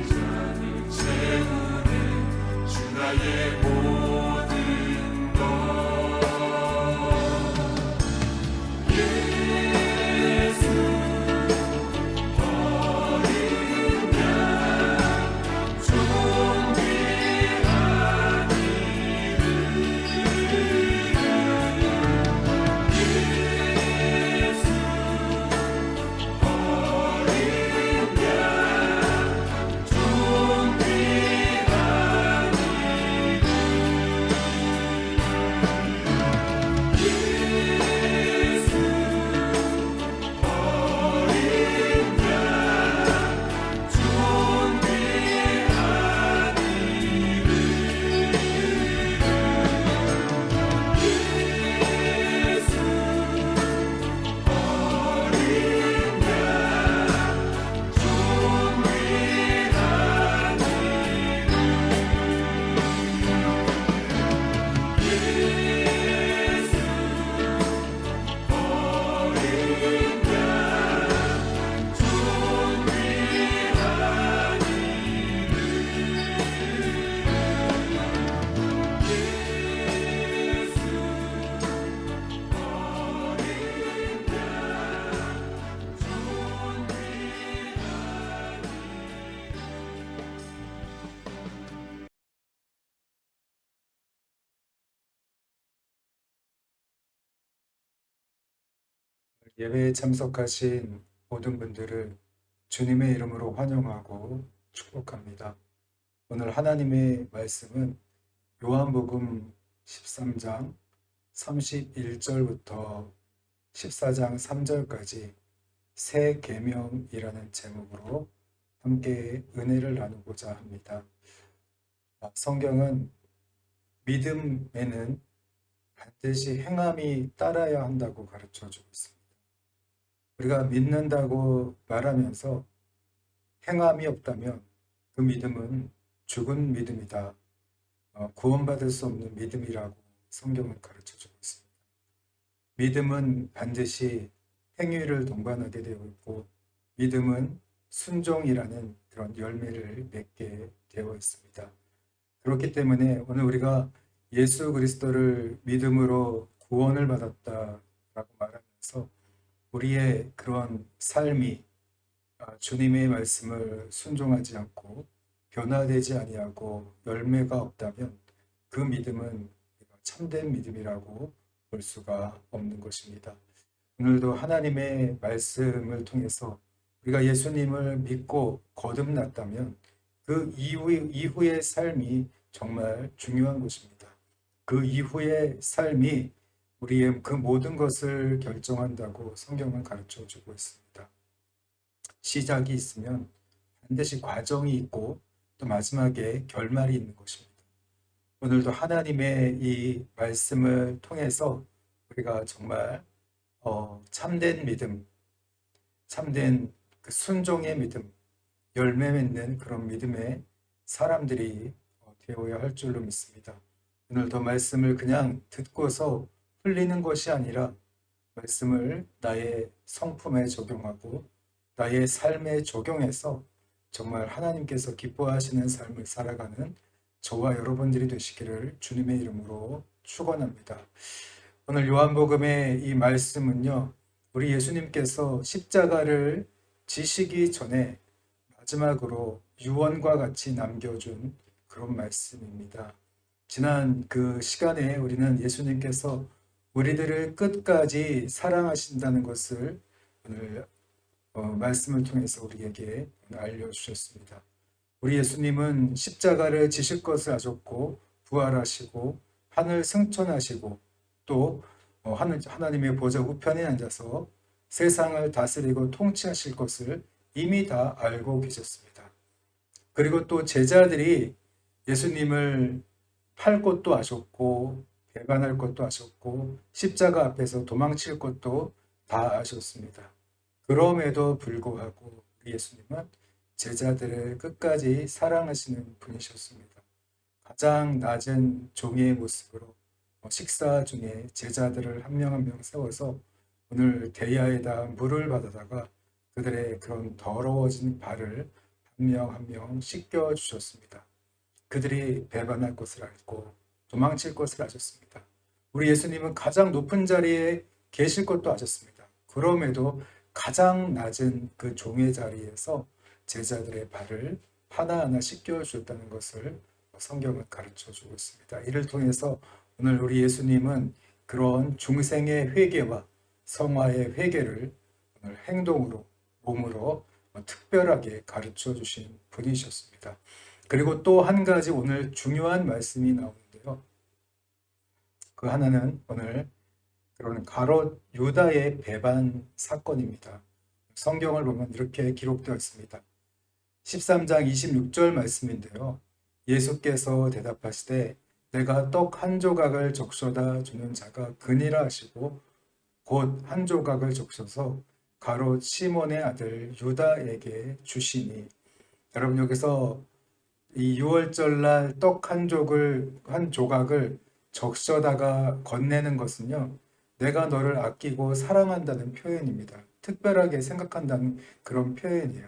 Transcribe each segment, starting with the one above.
잔을 채우는 주 나의 모든 것 예수 어린 양 존귀한 예배에 참석하신 모든 분들을 주님의 이름으로 환영하고 축복합니다. 오늘 하나님의 말씀은 요한복음 13장 31절부터 14장 3절까지 새 계명이라는 제목으로 함께 은혜를 나누고자 합니다. 성경은 믿음에는 반드시 행함이 따라야 한다고 가르쳐 주고 있습니다. 우리가 믿는다고 말하면서 행함이 없다면 그 믿음은 죽은 믿음이다. 구원받을 수 없는 믿음이라고 성경은 가르쳐주고 있습니다. 믿음은 반드시 행위를 동반하게 되어 있고 믿음은 순종이라는 그런 열매를 맺게 되어 있습니다. 그렇기 때문에 오늘 우리가 예수 그리스도를 믿음으로 구원을 받았다라고 말하면서 우리의 그런 삶이 주님의 말씀을 순종하지 않고 변화되지 아니하고 열매가 없다면 그 믿음은 참된 믿음이라고 볼 수가 없는 것입니다. 오늘도 하나님의 말씀을 통해서 우리가 예수님을 믿고 거듭났다면 그 이후의 삶이 정말 중요한 것입니다. 그 이후의 삶이 우리의 그 모든 것을 결정한다고 성경은 가르쳐 주고 있습니다. 시작이 있으면 반드시 과정이 있고 또 마지막에 결말이 있는 것입니다. 오늘도 하나님의 이 말씀을 통해서 우리가 정말 참된 믿음, 참된 그 순종의 믿음, 열매 맺는 그런 믿음의 사람들이 되어야 할 줄로 믿습니다. 오늘도 말씀을 그냥 듣고서 흘리는 것이 아니라 말씀을 나의 성품에 적용하고 나의 삶에 적용해서 정말 하나님께서 기뻐하시는 삶을 살아가는 저와 여러분들이 되시기를 주님의 이름으로 축원합니다. 오늘 요한복음의 이 말씀은요, 우리 예수님께서 십자가를 지시기 전에 마지막으로 유언과 같이 남겨준 그런 말씀입니다. 지난 그 시간에 우리는 예수님께서 우리들을 끝까지 사랑하신다는 것을 오늘 말씀을 통해서 우리에게 알려주셨습니다. 우리 예수님은 십자가를 지실 것을 아셨고 부활하시고 하늘 승천하시고 또 하나님의 보좌 우편에 앉아서 세상을 다스리고 통치하실 것을 이미 다 알고 계셨습니다. 그리고 또 제자들이 예수님을 팔 것도 아셨고 배반할 것도 아셨고 십자가 앞에서 도망칠 것도 다 아셨습니다. 그럼에도 불구하고 예수님은 제자들을 끝까지 사랑하시는 분이셨습니다. 가장 낮은 종의 모습으로 식사 중에 제자들을 한 명 한 명 세워서 오늘 대야에다 물을 받아다가 그들의 그런 더러워진 발을 한 명 한 명 씻겨 주셨습니다. 그들이 배반할 것을 알고 도망칠 것을 아셨습니다. 우리 예수님은 가장 높은 자리에 계실 것도 아셨습니다. 그럼에도 가장 낮은 그 종의 자리에서 제자들의 발을 하나하나 씻겨 주었다는 것을 성경은 가르쳐 주고 있습니다. 이를 통해서 오늘 우리 예수님은 그런 중생의 회개와 성화의 회개를 오늘 행동으로, 몸으로 특별하게 가르쳐 주신 분이셨습니다. 그리고 또 한 가지 오늘 중요한 말씀이 나오는데요. 그 하나는 오늘 그런 가롯 유다의 배반 사건입니다. 성경을 보면 이렇게 기록되어 있습니다. 13장 26절 말씀인데요. 예수께서 대답하시되 내가 떡 한 조각을 적셔다 주는 자가 그니라 하시고 곧 한 조각을 적셔서 가롯 시몬의 아들 유다에게 주시니. 여러분, 여기서 이 6월절 날 떡 한 조각을 적셔다가 건네는 것은요, 내가 너를 아끼고 사랑한다는 표현입니다. 특별하게 생각한다는 그런 표현이에요.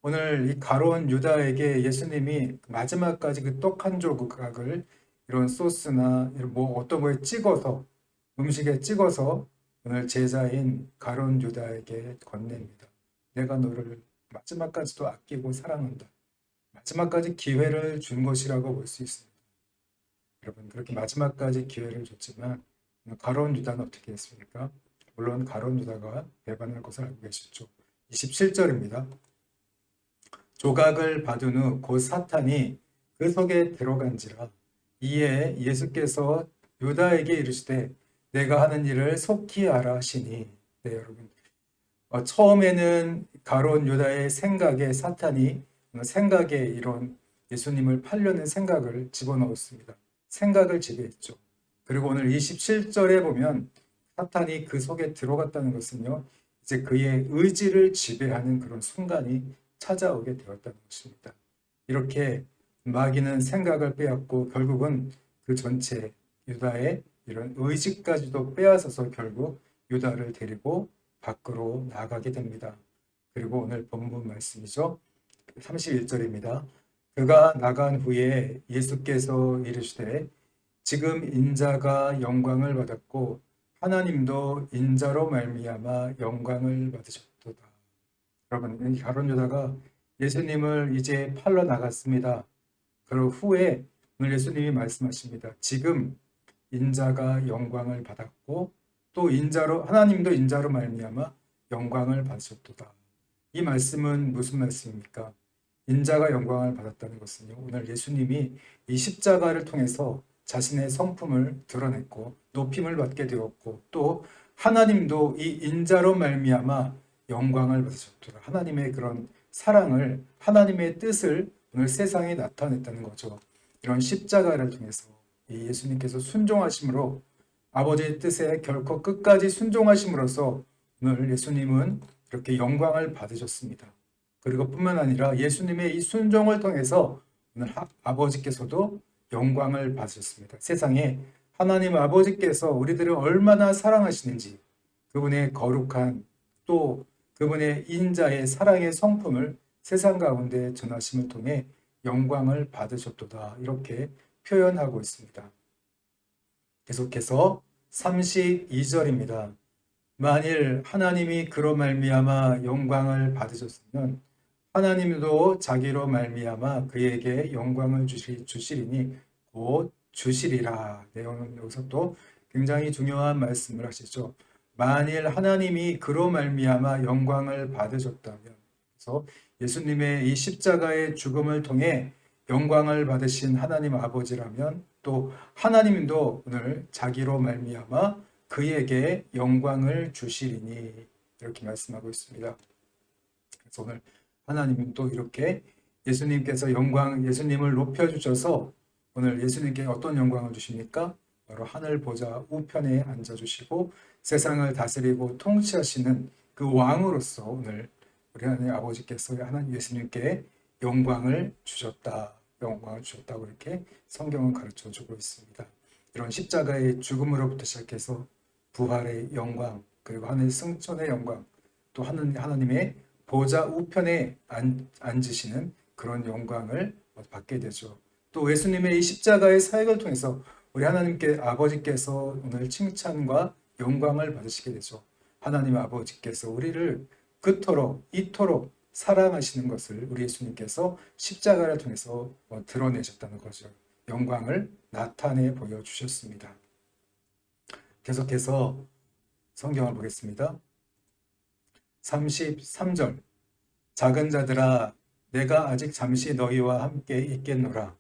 오늘 이 가롯 유다에게 예수님이 마지막까지 그 떡 한 조각을 이런 소스나 이런 뭐 어떤 거에 찍어서, 음식에 찍어서 오늘 제자인 가롯 유다에게 건넵니다. 내가 너를 마지막까지도 아끼고 사랑한다. 마지막까지 기회를 준 것이라고 볼 수 있습니다. 여러분, 그렇게 마지막까지 기회를 줬지만 가롯 유다는 어떻게 했습니까? 물론 가롯 유다가 배반할 것을 알고 계셨죠. 27절입니다. 조각을 받은 후 곧 사탄이 그 속에 들어간지라. 이에 예수께서 유다에게 이르시되 내가 하는 일을 속히 알아 하시니. 네, 여러분, 처음에는 가롯 유다의 생각에 사탄이 생각에 이런 예수님을 팔려는 생각을 집어넣었습니다. 생각을 지배했죠. 그리고 오늘 27절에 보면 사탄이 그 속에 들어갔다는 것은요, 이제 그의 의지를 지배하는 그런 순간이 찾아오게 되었다는 것입니다. 이렇게 마귀는 생각을 빼앗고 결국은 그 전체 유다의 이런 의지까지도 빼앗아서 결국 유다를 데리고 밖으로 나가게 됩니다. 그리고 오늘 본문 말씀이죠. 31절입니다. 그가 나간 후에 예수께서 이르시되 지금 인자가 영광을 받았고 하나님도 인자로 말미암아 영광을 받으셨도다. 여러분, 이 가롯 유다가 예수님을 이제 팔러 나갔습니다. 그 후에 오늘 예수님이 말씀하십니다. 지금 인자가 영광을 받았고 또 하나님도 인자로 말미암아 영광을 받으셨도다. 이 말씀은 무슨 말씀입니까? 인자가 영광을 받았다는 것은요, 오늘 예수님이 이 십자가를 통해서 자신의 성품을 드러냈고 높임을 받게 되었고 또 하나님도 이 인자로 말미암아 영광을 받으셨도다. 하나님의 그런 사랑을, 하나님의 뜻을 오늘 세상에 나타냈다는 거죠. 이런 십자가를 통해서 이 예수님께서 순종하심으로 아버지의 뜻에 결코 끝까지 순종하심으로써 오늘 예수님은 이렇게 영광을 받으셨습니다. 그리고 뿐만 아니라 예수님의 이 순종을 통해서 오늘 아버지께서도 영광을 받으셨습니다. 세상에 하나님 아버지께서 우리들을 얼마나 사랑하시는지, 그분의 거룩한 또 그분의 인자의 사랑의 성품을 세상 가운데 전하심을 통해 영광을 받으셨도다. 이렇게 표현하고 있습니다. 계속해서 32절입니다. 만일 하나님이 그로 말미암아 영광을 받으셨으면 하나님도 자기로 말미암아 그에게 영광을 주시리니 곧 주시리라. 내용은 여기서 또 굉장히 중요한 말씀을 하시죠. 만일 하나님이 그로 말미암아 영광을 받으셨다면, 그래서 예수님의 이 십자가의 죽음을 통해 영광을 받으신 하나님 아버지라면 또 하나님도 오늘 자기로 말미암아 그에게 영광을 주시리니 이렇게 말씀하고 있습니다. 그래서 오늘 하나님은 또 이렇게 예수님을 높여주셔서 오늘 예수님께 어떤 영광을 주십니까? 바로 하늘 보좌 우편에 앉아주시고 세상을 다스리고 통치하시는 그 왕으로서 오늘 우리 하나님 아버지께서 하나님 예수님께 영광을 주셨다고 이렇게 성경은 가르쳐주고 있습니다. 이런 십자가의 죽음으로부터 시작해서 부활의 영광, 그리고 하늘 승천의 영광, 또 하나님의 보좌 우편에 앉으시는 그런 영광을 받게 되죠. 또 예수님의 이 십자가의 사역을 통해서 우리 하나님께 아버지께서 오늘 칭찬과 영광을 받으시게 되죠. 하나님 아버지께서 우리를 그토록 이토록 사랑하시는 것을 우리 예수님께서 십자가를 통해서 드러내셨다는 거죠. 영광을 나타내 보여주셨습니다. 계속해서 성경을 보겠습니다. 33절 작은 자들아 내가 아직 잠시 너희와 함께 있겠노라.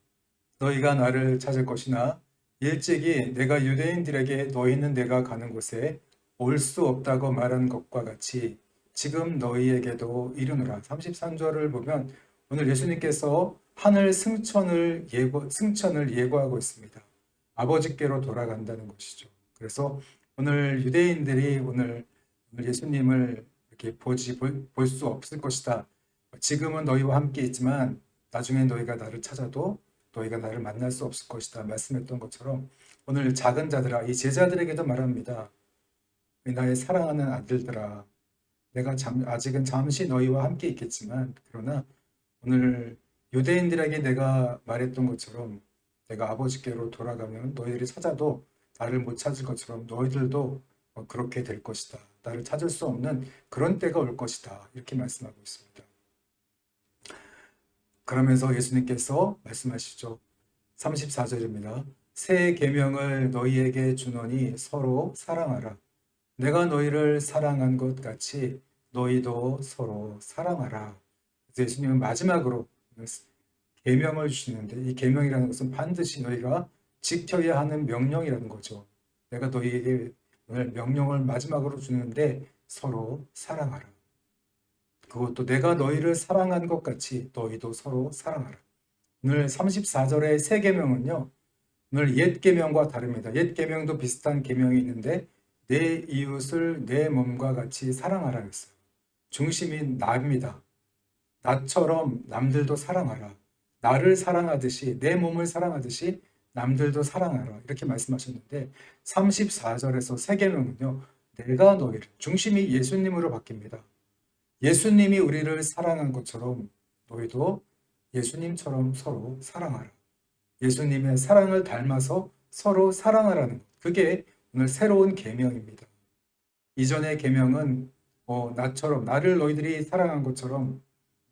너희가 나를 찾을 것이나 일찍이 내가 유대인들에게 너희는 내가 가는 곳에 올 수 없다고 말한 것과 같이 지금 너희에게도 이르노라. 33절을 보면 오늘 예수님께서 하늘 승천을 예고하고 있습니다. 아버지께로 돌아간다는 것이죠. 그래서 오늘 유대인들이 오늘 예수님을 이렇게 볼 수 없을 것이다. 지금은 너희와 함께 있지만 나중에 너희가 나를 찾아도 너희가 나를 만날 수 없을 것이다 말씀했던 것처럼 오늘 작은 자들아 이 제자들에게도 말합니다. 나의 사랑하는 아들들아 내가 아직은 잠시 너희와 함께 있겠지만 그러나 오늘 유대인들에게 내가 말했던 것처럼 내가 아버지께로 돌아가면 너희들이 찾아도 나를 못 찾을 것처럼 너희들도 그렇게 될 것이다. 나를 찾을 수 없는 그런 때가 올 것이다. 이렇게 말씀하고 있습니다. 그러면서 예수님께서 말씀하시죠. 34절입니다. 새 계명을 너희에게 주노니 서로 사랑하라. 내가 너희를 사랑한 것 같이 너희도 서로 사랑하라. 그래서 예수님은 마지막으로 계명을 주시는데 이 계명이라는 것은 반드시 너희가 지켜야 하는 명령이라는 거죠. 내가 너희에게 오늘 명령을 마지막으로 주는데 서로 사랑하라. 그것도 내가 너희를 사랑한 것 같이 너희도 서로 사랑하라. 오늘 34절의 새 계명은요. 오늘 옛 계명과 다릅니다. 옛 계명도 비슷한 계명이 있는데 내 이웃을 내 몸과 같이 사랑하라 했어요. 중심이 나입니다. 나처럼 남들도 사랑하라. 나를 사랑하듯이 내 몸을 사랑하듯이 남들도 사랑하라. 이렇게 말씀하셨는데 34절에서 새 계명은요. 내가 너희를 중심이 예수님으로 바뀝니다. 예수님이 우리를 사랑한 것처럼 너희도 예수님처럼 서로 사랑하라. 예수님의 사랑을 닮아서 서로 사랑하라는 것. 그게 오늘 새로운 계명입니다. 이전의 계명은 나처럼 나를 너희들이 사랑한 것처럼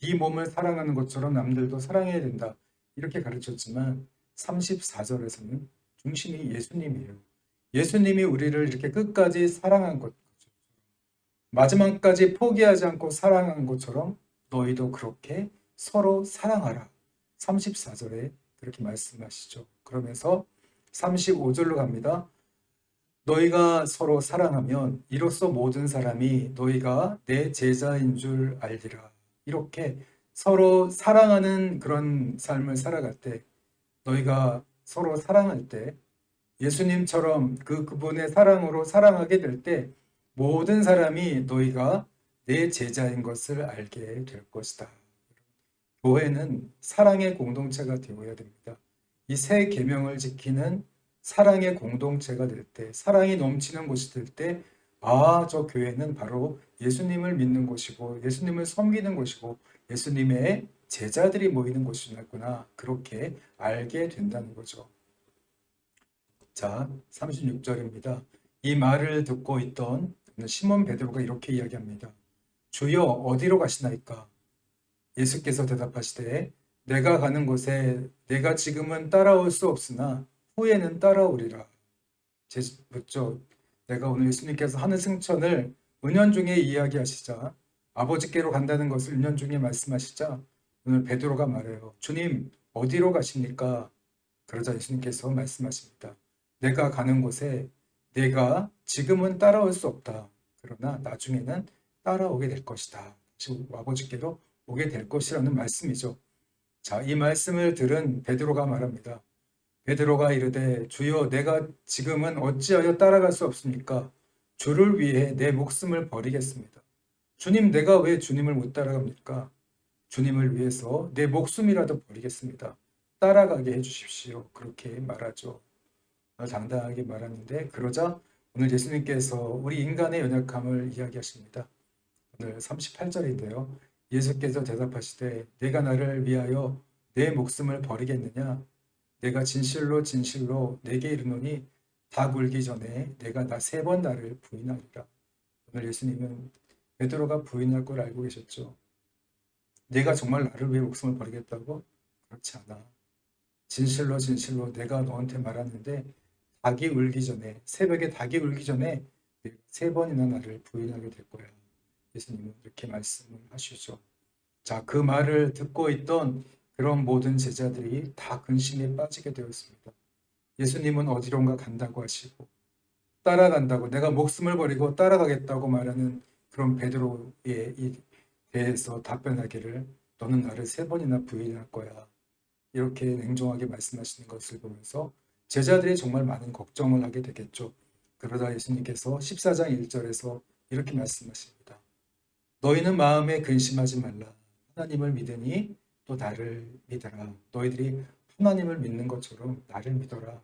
네 몸을 사랑하는 것처럼 남들도 사랑해야 된다. 이렇게 가르쳤지만 34절에서는 중심이 예수님이에요. 예수님이 우리를 이렇게 끝까지 사랑한 것. 마지막까지 포기하지 않고 사랑한 것처럼 너희도 그렇게 서로 사랑하라. 34절에 그렇게 말씀하시죠. 그러면서 35절로 갑니다. 너희가 서로 사랑하면 이로써 모든 사람이 너희가 내 제자인 줄 알리라. 이렇게 서로 사랑하는 그런 삶을 살아갈 때 너희가 서로 사랑할 때 예수님처럼 그분의 사랑으로 사랑하게 될 때 모든 사람이 너희가 내 제자인 것을 알게 될 것이다. 교회는 사랑의 공동체가 되어야 됩니다. 이 새 계명을 지키는 사랑의 공동체가 될 때, 사랑이 넘치는 곳이 될 때, 저 교회는 바로 예수님을 믿는 곳이고, 예수님을 섬기는 곳이고, 예수님의 제자들이 모이는 곳이구나. 그렇게 알게 된다는 거죠. 자, 36절입니다. 이 말을 듣고 있던 시몬 베드로가 이렇게 이야기합니다. 주여 어디로 가시나이까? 예수께서 대답하시되 내가 가는 곳에 내가 지금은 따라올 수 없으나 후에는 따라오리라. 묻죠. 내가 오늘 예수님께서 하늘 승천을 은연중에 이야기하시자 아버지께로 간다는 것을 은연중에 말씀하시자 오늘 베드로가 말해요. 주님 어디로 가십니까? 그러자 예수님께서 말씀하십니다. 내가 가는 곳에 내가 지금은 따라올 수 없다. 그러나 나중에는 따라오게 될 것이다. 다시 아버지께로 오게 될 것이라는 말씀이죠. 자, 이 말씀을 들은 베드로가 말합니다. 베드로가 이르되 주여 내가 지금은 어찌하여 따라갈 수 없습니까? 주를 위해 내 목숨을 버리겠습니다. 주님 내가 왜 주님을 못 따라갑니까? 주님을 위해서 내 목숨이라도 버리겠습니다. 따라가게 해주십시오. 그렇게 말하죠. 당당하게 말하는데 그러자 오늘 예수님께서 우리 인간의 연약함을 이야기하십니다. 오늘 38절인데요. 예수께서 대답하시되 내가 나를 위하여 내 목숨을 버리겠느냐? 내가 진실로 진실로 내게 이르노니 닭 울기 전에 내가 나 3번 나를 부인하리라. 오늘 예수님은 베드로가 부인할 걸 알고 계셨죠. 내가 정말 나를 위해 목숨을 버리겠다고? 그렇지 않아. 진실로 진실로 내가 너한테 말하는데 닭이 울기 전에, 새벽에 닭이 울기 전에 내가 3번이나 나를 부인하게 될 거야. 예수님은 이렇게 말씀을 하시죠. 자, 그 말을 듣고 있던 그런 모든 제자들이 다 근심에 빠지게 되었습니다. 예수님은 어디론가 간다고 하시고 따라간다고, 내가 목숨을 버리고 따라가겠다고 말하는 그런 베드로에 대해서 답변하기를 너는 나를 3번이나 부인할 거야. 이렇게 냉정하게 말씀하시는 것을 보면서 제자들이 정말 많은 걱정을 하게 되겠죠. 그러다 예수님께서 14장 1절에서 이렇게 말씀하십니다. 너희는 마음에 근심하지 말라. 하나님을 믿으니 또 나를 믿어라. 너희들이 하나님을 믿는 것처럼 나를 믿어라.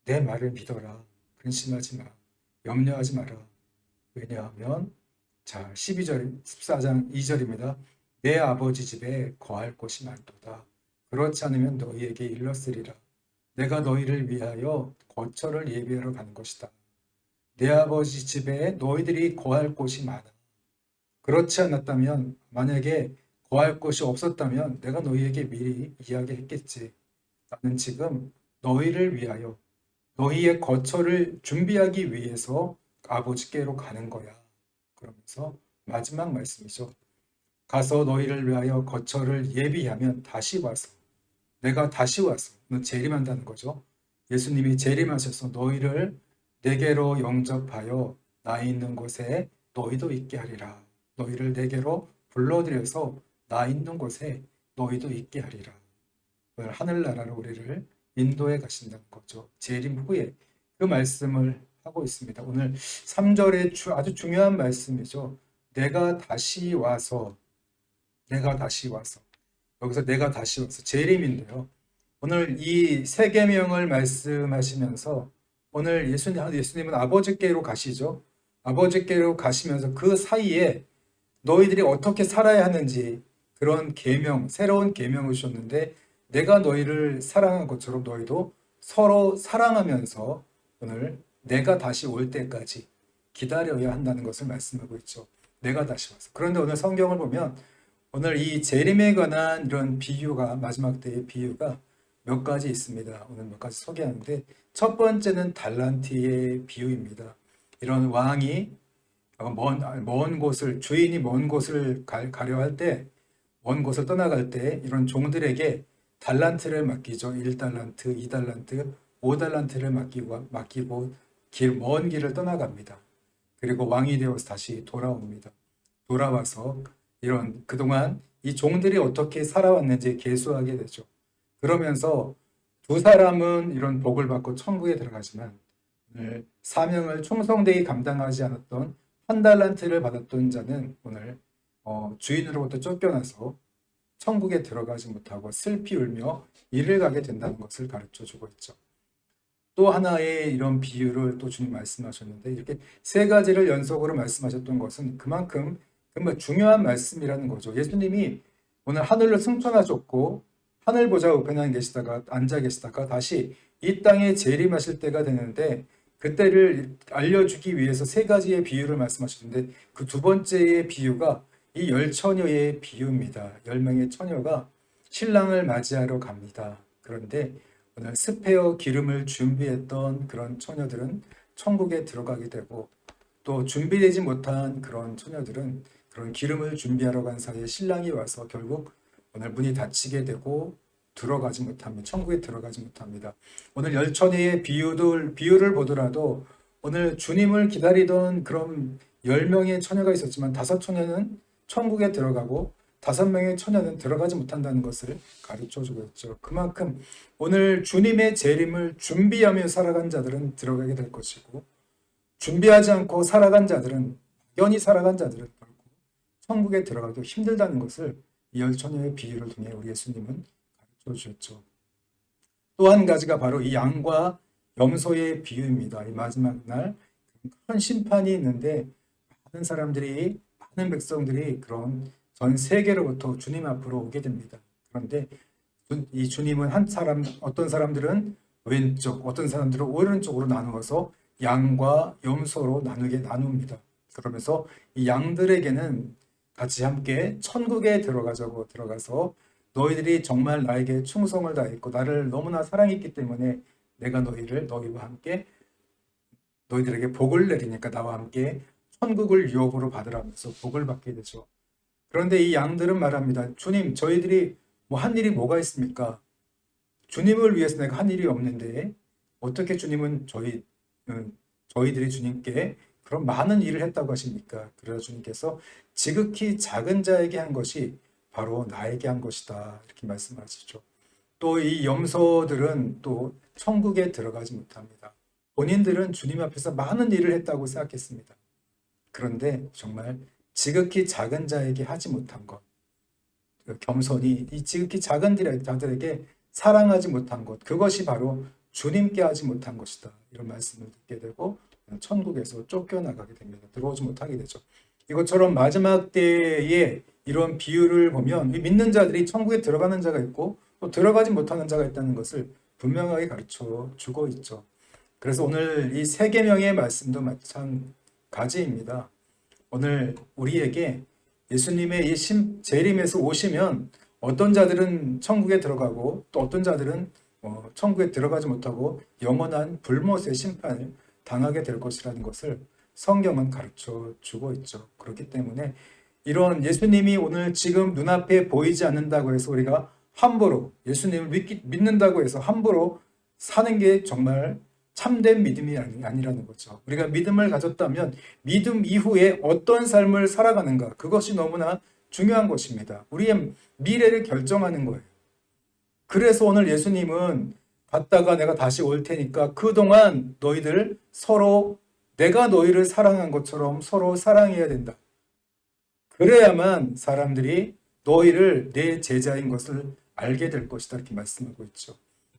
내 말을 믿어라. 근심하지 마. 염려하지 마라. 왜냐하면 자 14장 2절입니다. 내 아버지 집에 거할 곳이 많도다. 그렇지 않으면 너희에게 일렀으리라. 내가 너희를 위하여 거처를 예비하러 가는 것이다. 내 아버지 집에 너희들이 거할 곳이 많아. 그렇지 않았다면, 만약에 거할 곳이 없었다면 내가 너희에게 미리 이야기했겠지. 나는 지금 너희를 위하여 너희의 거처를 준비하기 위해서 아버지께로 가는 거야. 그러면서 마지막 말씀이죠. 가서 너희를 위하여 거처를 예비하면 다시 와서, 내가 다시 와서, 재림한다는 거죠. 예수님이 재림하셔서 너희를 내게로 영접하여 나 있는 곳에 너희도 있게 하리라. 너희를 내게로 불러들여서 나 있는 곳에 너희도 있게 하리라. 오늘 하늘나라로 우리를 인도해 가신다는 거죠. 재림 후에 그 말씀을 하고 있습니다. 오늘 3절에 아주 중요한 말씀이죠. 내가 다시 와서, 내가 다시 와서. 여기서 내가 다시 와서 재림인데요. 오늘 이 3계명을 말씀하시면서 오늘 예수님은 아버지께로 가시죠. 아버지께로 가시면서 그 사이에 너희들이 어떻게 살아야 하는지 그런 계명, 새로운 계명을 주셨는데 내가 너희를 사랑한 것처럼 너희도 서로 사랑하면서 오늘 내가 다시 올 때까지 기다려야 한다는 것을 말씀하고 있죠. 내가 다시 와서. 그런데 오늘 성경을 보면 오늘 이 재림에 관한 이런 비유가, 마지막 때의 비유가 몇 가지 있습니다. 오늘 몇 가지 소개하는데 첫 번째는 달란트의 비유입니다. 이런 왕이 먼 곳을, 주인이 먼 곳을 가려 할 때, 먼 곳을 떠나갈 때 이런 종들에게 달란트를 맡기죠. 1달란트, 2달란트, 5달란트를 맡기고 먼 길을 떠나갑니다. 그리고 왕이 되어서 다시 돌아옵니다. 돌아와서 이런 그동안 이 종들이 어떻게 살아왔는지 계수하게 되죠. 그러면서 2사람은 이런 복을 받고 천국에 들어가지만 오늘 사명을 충성되게 감당하지 않았던 1달란트를 받았던 자는 오늘 주인으로부터 쫓겨나서 천국에 들어가지 못하고 슬피 울며 이를 가게 된다는 것을 가르쳐 주고 있죠. 또 하나의 이런 비유를 또 주님 말씀하셨는데 이렇게 3가지를 연속으로 말씀하셨던 것은 그만큼 정말 중요한 말씀이라는 거죠. 예수님이 오늘 하늘로 승천하셨고 하늘 보좌 우편에 앉아 계시다가 다시 이 땅에 재림하실 때가 되는데 그때를 알려주기 위해서 3가지의 비유를 말씀하셨는데 그 2번째의 비유가 이 10처녀의 비유입니다. 10명의 처녀가 신랑을 맞이하러 갑니다. 그런데 오늘 스페어 기름을 준비했던 그런 처녀들은 천국에 들어가게 되고 또 준비되지 못한 그런 처녀들은 그런 기름을 준비하러 간 사이에 신랑이 와서 결국 오늘 문이 닫히게 되고 들어가지 못합니다. 천국에 들어가지 못합니다. 오늘 10처녀의 비유를 보더라도 오늘 주님을 기다리던 그런 10명의 처녀가 있었지만 5처녀는 천국에 들어가고 5명의 처녀는 들어가지 못한다는 것을 가르쳐주고 있죠. 그만큼 오늘 주님의 재림을 준비하며 살아간 자들은 들어가게 될 것이고 준비하지 않고 살아간 자들은, 막연히 살아간 자들은 결국 천국에 들어가기 힘들다는 것을 이 10처녀의 비유를 통해 우리 예수님은 가르쳐 주셨죠. 또 한 가지가 바로 이 양과 염소의 비유입니다. 이 마지막 날 큰 심판이 있는데 많은 사람들이, 많은 백성들이 그런 전 세계로부터 주님 앞으로 오게 됩니다. 그런데 이 주님은 어떤 사람들은 왼쪽, 어떤 사람들은 오른쪽으로 나누어서 양과 염소로 나눕니다. 그러면서 이 양들에게는 같이 함께 천국에 들어가서 너희들이 정말 나에게 충성을 다했고 나를 너무나 사랑했기 때문에 내가 너희와 함께 너희들에게 복을 내리니까 나와 함께 천국을 유업으로 받으라면서 복을 받게 되죠. 그런데 이 양들은 말합니다. 주님, 저희들이 한 일이 뭐가 있습니까? 주님을 위해서 내가 한 일이 없는데 어떻게 주님은 저희들이 주님께 그런 많은 일을 했다고 하십니까? 그래서 주님께서 지극히 작은 자에게 한 것이 바로 나에게 한 것이다. 이렇게 말씀하시죠. 또 이 염소들은 또 천국에 들어가지 못합니다. 본인들은 주님 앞에서 많은 일을 했다고 생각했습니다. 그런데 정말 지극히 작은 자에게 하지 못한 것, 겸손히 이 지극히 작은 자들에게 사랑하지 못한 것, 그것이 바로 주님께 하지 못한 것이다. 이런 말씀을 듣게 되고 천국에서 쫓겨나가게 됩니다. 들어오지 못하게 되죠. 이것처럼 마지막 때에 이런 비유를 보면 믿는 자들이 천국에 들어가는 자가 있고 또 들어가지 못하는 자가 있다는 것을 분명하게 가르쳐 주고 있죠. 그래서 오늘 이 세 계명의 말씀도 마찬가지입니다. 오늘 우리에게 예수님의 이 재림에서 오시면 어떤 자들은 천국에 들어가고 또 어떤 자들은 천국에 들어가지 못하고 영원한 불못의 심판을 당하게 될 것이라는 것을 성경은 가르쳐 주고 있죠. 그렇기 때문에 이런 예수님이 오늘 지금 눈앞에 보이지 않는다고 해서 우리가 함부로 예수님을 믿는다고 해서 함부로 사는 게 정말 참된 믿음이 아니라는 거죠. 우리가 믿음을 가졌다면 믿음 이후에 어떤 삶을 살아가는가, 그것이 너무나 중요한 것입니다. 우리의 미래를 결정하는 거예요. 그래서 오늘 예수님은 갔다가 내가 다시 올 테니까 그동안 너희들 서로 내가 너희를 사랑한 것처럼 서로 사랑해야 된다. 그래야만 사람들이 너희를 내 제자인 것을 알게 될 것이다. 이렇게 말씀하고 있죠.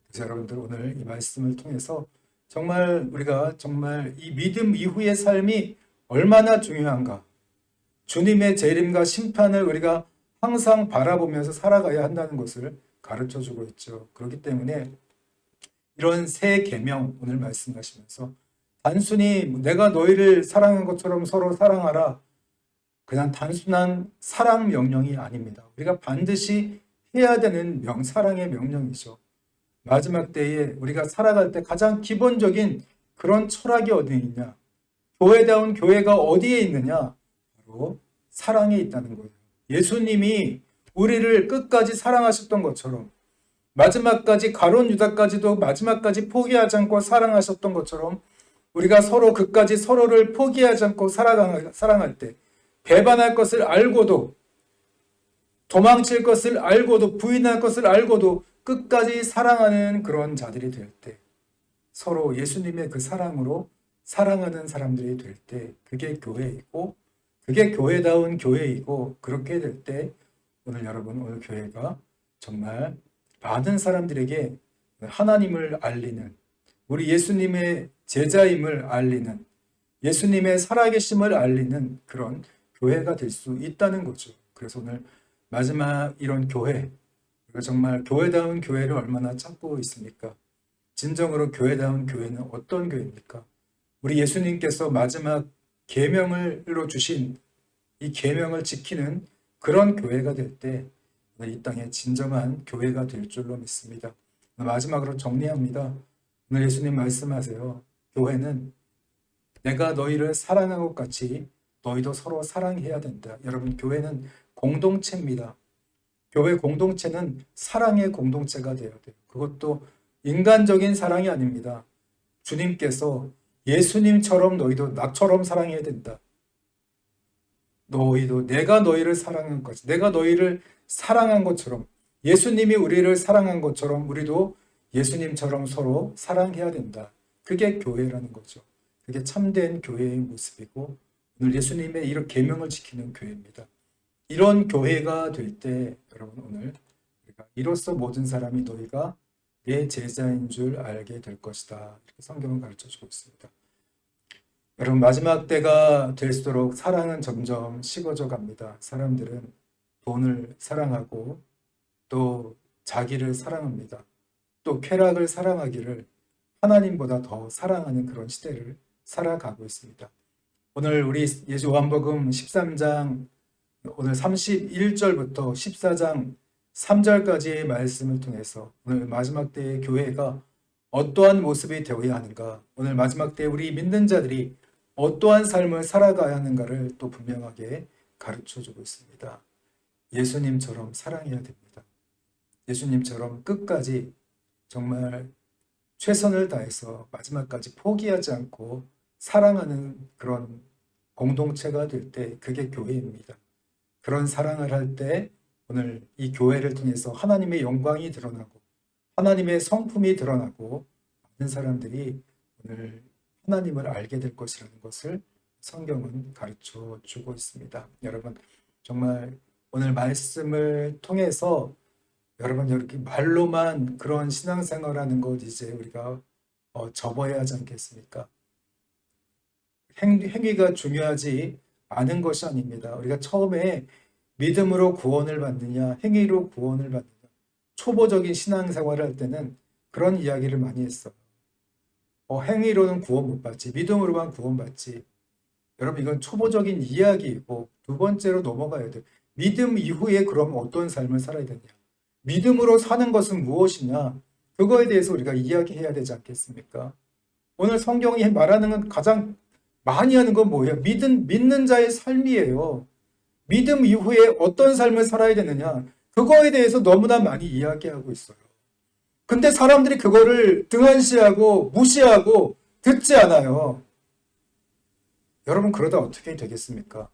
그래서 여러분들 오늘 이 말씀을 통해서 정말 우리가 정말 이 믿음 이후의 삶이 얼마나 중요한가, 주님의 재림과 심판을 우리가 항상 바라보면서 살아가야 한다는 것을 가르쳐주고 있죠. 그렇기 때문에 이런 세 계명 오늘 말씀하시면서 단순히 내가 너희를 사랑한 것처럼 서로 사랑하라, 그냥 단순한 사랑 명령이 아닙니다. 우리가 반드시 해야 되는 사랑의 명령이죠. 마지막 때에 우리가 살아갈 때 가장 기본적인 그런 철학이 어디에 있냐? 교회다운 교회가 어디에 있느냐? 바로 사랑에 있다는 거예요. 예수님이 우리를 끝까지 사랑하셨던 것처럼 마지막까지 가룟 유다까지도 마지막까지 포기하지 않고 사랑하셨던 것처럼 우리가 서로 끝까지 서로를 포기하지 않고 사랑할 때 배반할 것을 알고도 도망칠 것을 알고도 부인할 것을 알고도 끝까지 사랑하는 그런 자들이 될 때, 서로 예수님의 그 사랑으로 사랑하는 사람들이 될 때 그게 교회이고 그게 교회다운 교회이고, 그렇게 될 때 오늘 교회가 정말 많은 사람들에게 하나님을 알리는, 우리 예수님의 제자임을 알리는, 예수님의 살아계심을 알리는 그런 교회가 될 수 있다는 거죠. 그래서 오늘 마지막 이런 교회, 우리가 정말 교회다운 교회를 얼마나 찾고 있습니까? 진정으로 교회다운 교회는 어떤 교회입니까? 우리 예수님께서 마지막 계명으로 주신 이 계명을 지키는 그런 교회가 될 때 이 땅에 진정한 교회가 될 줄로 믿습니다. 마지막으로 정리합니다. 오늘 예수님 말씀하세요. 교회는 내가 너희를 사랑한 것 같이 너희도 서로 사랑해야 된다. 여러분, 교회는 공동체입니다. 교회 공동체는 사랑의 공동체가 되어야 돼요. 그것도 인간적인 사랑이 아닙니다. 주님께서 예수님처럼 너희도 나처럼 사랑해야 된다. 너희도 내가 너희를 사랑한 것, 내가 너희를 사랑한 것처럼, 예수님이 우리를 사랑한 것처럼 우리도 예수님처럼 서로 사랑해야 된다. 그게 교회라는 거죠. 그게 참된 교회의 모습이고 오늘 예수님의 이런 계명을 지키는 교회입니다. 이런 교회가 될 때 여러분, 오늘 우리가 이로써 모든 사람이 너희가 내 제자인 줄 알게 될 것이다. 이렇게 성경은 가르쳐주고 있습니다. 여러분, 마지막 때가 될수록 사랑은 점점 식어져 갑니다. 사람들은 돈을 사랑하고 또 자기를 사랑합니다. 또 쾌락을 사랑하기를 하나님보다 더 사랑하는 그런 시대를 살아가고 있습니다. 오늘 우리 요한복음 13장 오늘 31절부터 14장 3절까지의 말씀을 통해서 오늘 마지막 때의 교회가 어떠한 모습이 되어야 하는가, 오늘 마지막 때 우리 믿는 자들이 어떠한 삶을 살아가야 하는가를 또 분명하게 가르쳐주고 있습니다. 예수님처럼 사랑해야 됩니다. 예수님처럼 끝까지 정말 최선을 다해서 마지막까지 포기하지 않고 사랑하는 그런 공동체가 될 때 그게 교회입니다. 그런 사랑을 할 때 오늘 이 교회를 통해서 하나님의 영광이 드러나고 하나님의 성품이 드러나고 많은 사람들이 오늘 하나님을 알게 될 것이라는 것을 성경은 가르쳐 주고 있습니다. 여러분, 정말 오늘 말씀을 통해서 여러분 이렇게 말로만 그런 신앙생활하는 것 이제 우리가 접어야 하지 않겠습니까? 행위가 중요하지 않은 것이 아닙니다. 우리가 처음에 믿음으로 구원을 받느냐, 행위로 구원을 받느냐, 초보적인 신앙생활을 할 때는 그런 이야기를 많이 했어요. 행위로는 구원 못 받지, 믿음으로만 구원 받지. 여러분, 이건 초보적인 이야기이고 두 번째로 넘어가야 돼요. 믿음 이후에 그럼 어떤 삶을 살아야 되냐? 믿음으로 사는 것은 무엇이냐? 그거에 대해서 우리가 이야기해야 되지 않겠습니까? 오늘 성경이 말하는 건 가장 많이 하는 건 뭐예요? 믿는 자의 삶이에요. 믿음 이후에 어떤 삶을 살아야 되느냐? 그거에 대해서 너무나 많이 이야기하고 있어요. 근데 사람들이 그거를 등한시하고 무시하고 듣지 않아요. 여러분, 그러다 어떻게 되겠습니까?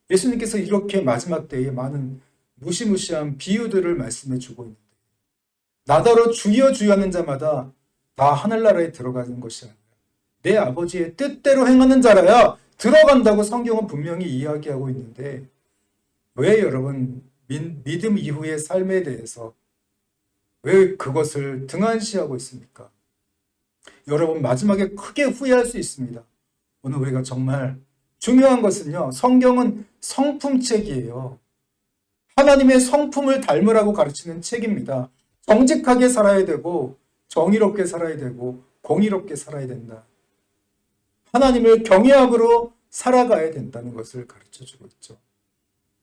예수님께서 이렇게 마지막 때에 많은 무시무시한 비유들을 말씀해 주고 있는데, 나더러 주여 주여 하는 자마다 다 하늘나라에 들어가는 것이 아니라 내 아버지의 뜻대로 행하는 자라야 들어간다고 성경은 분명히 이야기하고 있는데, 왜 여러분 믿음 이후의 삶에 대해서 왜 그것을 등한시하고 있습니까? 여러분, 마지막에 크게 후회할 수 있습니다. 오늘 우리가 정말 중요한 것은요, 성경은 성품책이에요. 하나님의 성품을 닮으라고 가르치는 책입니다. 정직하게 살아야 되고 정의롭게 살아야 되고 공의롭게 살아야 된다. 하나님을 경외함으로 살아가야 된다는 것을 가르쳐주고 있죠.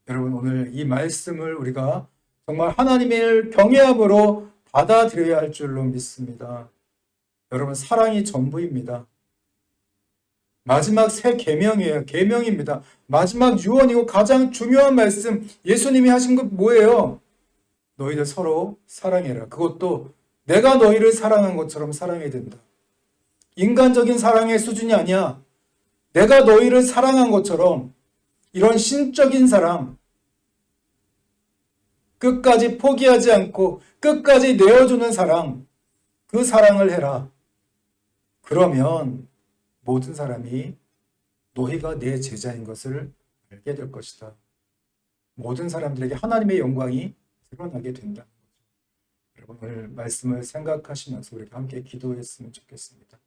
여러분, 오늘 이 말씀을 우리가 정말 하나님을 경외함으로 받아들여야 할 줄로 믿습니다. 여러분, 사랑이 전부입니다. 마지막 새 계명이에요. 계명입니다. 마지막 유언이고 가장 중요한 말씀, 예수님이 하신 것 뭐예요? 너희들 서로 사랑해라. 그것도 내가 너희를 사랑한 것처럼 사랑해야 된다. 인간적인 사랑의 수준이 아니야. 내가 너희를 사랑한 것처럼 이런 신적인 사랑, 끝까지 포기하지 않고 끝까지 내어주는 사랑, 그 사랑을 해라. 그러면 모든 사람이 너희가 내 제자인 것을 알게 될 것이다. 모든 사람들에게 하나님의 영광이 드러나게 된다는 거죠. 여러분, 오늘 말씀을 생각하시면서 우리가 함께 기도했으면 좋겠습니다.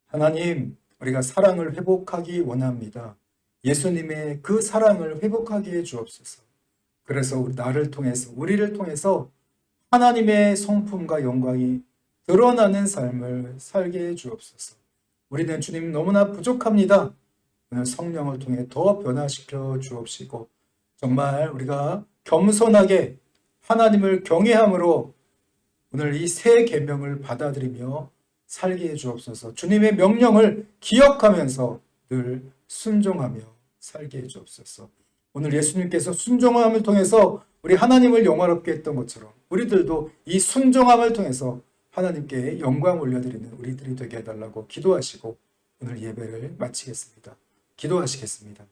하나님, 우리가 사랑을 회복하기 원합니다. 예수님의 그 사랑을 회복하게 해 주옵소서. 그래서 나를 통해서, 우리를 통해서 하나님의 성품과 영광이 드러나는 삶을 살게 해 주옵소서. 우리는 주님 너무나 부족합니다. 오늘 성령을 통해 더 변화시켜 주옵시고, 정말 우리가 겸손하게 하나님을 경외함으로 오늘 이 새 계명을 받아들이며 살게 해 주옵소서. 주님의 명령을 기억하면서 늘 순종하며 살게 해 주옵소서. 오늘 예수님께서 순종함을 통해서 우리 하나님을 영화롭게 했던 것처럼 우리들도 이 순종함을 통해서 하나님께 영광 올려드리는 우리들이 되게 해달라고 기도하시고 오늘 예배를 마치겠습니다. 기도하시겠습니다.